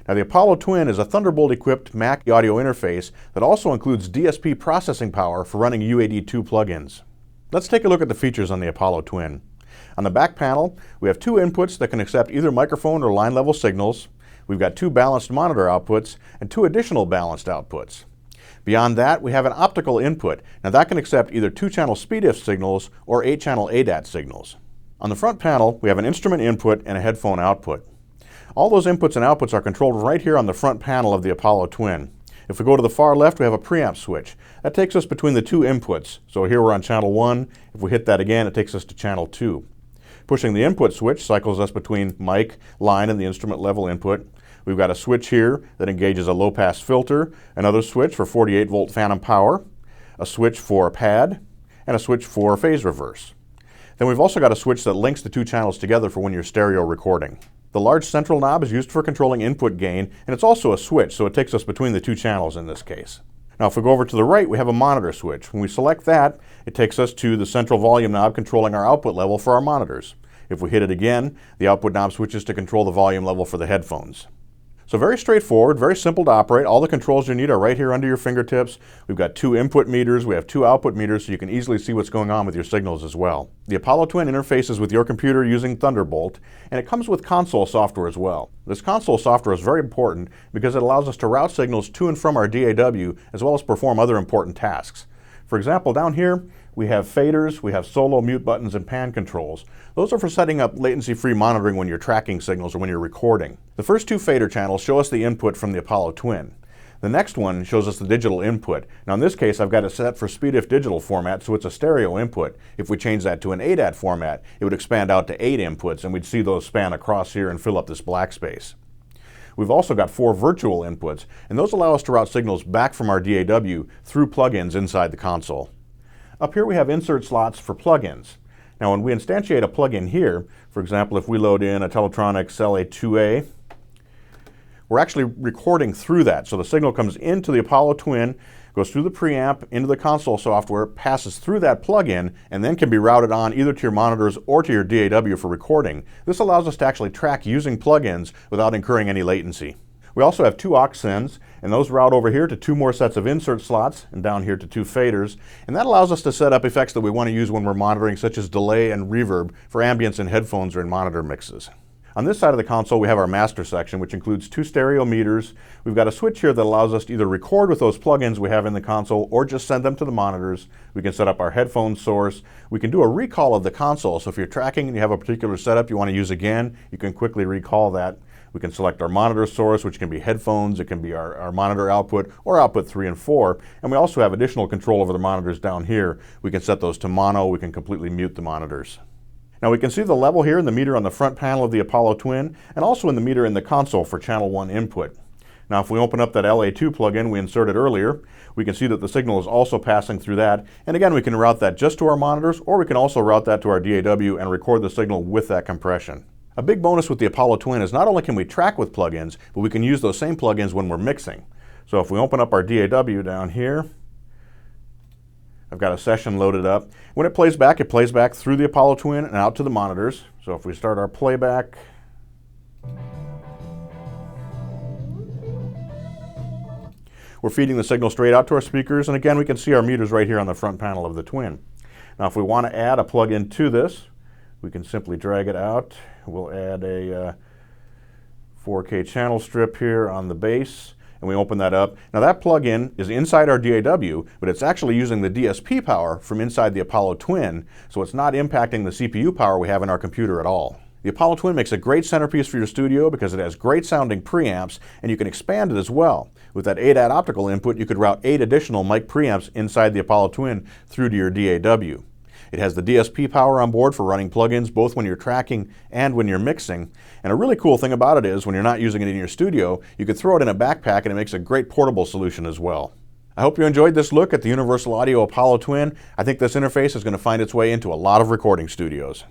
Now the Apollo Twin is a Thunderbolt-equipped Mac audio interface that also includes DSP processing power for running UAD2 plugins. Let's take a look at the features on the Apollo Twin. On the back panel, we have two inputs that can accept either microphone or line level signals. We've got two balanced monitor outputs and two additional balanced outputs. Beyond that, we have an optical input. Now that can accept either 2-channel SpeedIF signals or 8-channel ADAT signals. On the front panel, we have an instrument input and a headphone output. All those inputs and outputs are controlled right here on the front panel of the Apollo Twin. If we go to the far left, we have a preamp switch. That takes us between the two inputs. So here we're on channel 1. If we hit that again, it takes us to channel 2. Pushing the input switch cycles us between mic, line, and the instrument level input. We've got a switch here that engages a low-pass filter, another switch for 48-volt phantom power, a switch for pad, and a switch for phase reverse. Then we've also got a switch that links the two channels together for when you're stereo recording. The large central knob is used for controlling input gain, and it's also a switch, so it takes us between the two channels in this case. Now if we go over to the right, we have a monitor switch. When we select that, it takes us to the central volume knob controlling our output level for our monitors. If we hit it again, the output knob switches to control the volume level for the headphones. So very straightforward, very simple to operate. All the controls you need are right here under your fingertips. We've got two input meters, we have two output meters, so you can easily see what's going on with your signals as well. The Apollo Twin interfaces with your computer using Thunderbolt, and it comes with console software as well. This console software is very important because it allows us to route signals to and from our DAW, as well as perform other important tasks. For example, down here, we have faders, we have solo, mute buttons, and pan controls. Those are for setting up latency-free monitoring when you're tracking signals or when you're recording. The first two fader channels show us the input from the Apollo Twin. The next one shows us the digital input. Now in this case, I've got it set for SpeedIF digital format, so it's a stereo input. If we change that to an ADAT format, it would expand out to 8 inputs, and we'd see those span across here and fill up this black space. We've also got 4 virtual inputs, and those allow us to route signals back from our DAW through plugins inside the console. Up here we have insert slots for plugins. Now when we instantiate a plugin here, for example if we load in a Teletronics LA2A, we're actually recording through that. So the signal comes into the Apollo Twin, goes through the preamp, into the console software, passes through that plugin, and then can be routed on either to your monitors or to your DAW for recording. This allows us to actually track using plugins without incurring any latency. We also have 2 aux sends, and those route over here to 2 more sets of insert slots, and down here to 2 faders, and that allows us to set up effects that we want to use when we're monitoring, such as delay and reverb for ambience in headphones or in monitor mixes. On this side of the console, we have our master section, which includes 2 stereo meters. We've got a switch here that allows us to either record with those plugins we have in the console or just send them to the monitors. We can set up our headphone source. We can do a recall of the console, so if you're tracking and you have a particular setup you want to use again, you can quickly recall that. We can select our monitor source, which can be headphones, it can be our monitor output, or output 3 and 4. And we also have additional control over the monitors down here. We can set those to mono, we can completely mute the monitors. Now we can see the level here in the meter on the front panel of the Apollo Twin, and also in the meter in the console for channel 1 input. Now if we open up that LA2 plugin we inserted earlier, we can see that the signal is also passing through that, and again we can route that just to our monitors, or we can also route that to our DAW and record the signal with that compression. A big bonus with the Apollo Twin is not only can we track with plugins, but we can use those same plugins when we're mixing. So if we open up our DAW down here, I've got a session loaded up. When it plays back through the Apollo Twin and out to the monitors. So if we start our playback, we're feeding the signal straight out to our speakers, and again we can see our meters right here on the front panel of the Twin. Now if we want to add a plugin to this, we can simply drag it out. We'll add a 4K channel strip here on the bass, and we open that up. Now that plugin is inside our DAW, but it's actually using the DSP power from inside the Apollo Twin, so it's not impacting the CPU power we have in our computer at all. The Apollo Twin makes a great centerpiece for your studio because it has great sounding preamps, and you can expand it as well. With that ADAT optical input, you could route 8 additional mic preamps inside the Apollo Twin through to your DAW. It has the DSP power on board for running plugins both when you're tracking and when you're mixing. And a really cool thing about it is when you're not using it in your studio, you could throw it in a backpack and it makes a great portable solution as well. I hope you enjoyed this look at the Universal Audio Apollo Twin. I think this interface is going to find its way into a lot of recording studios.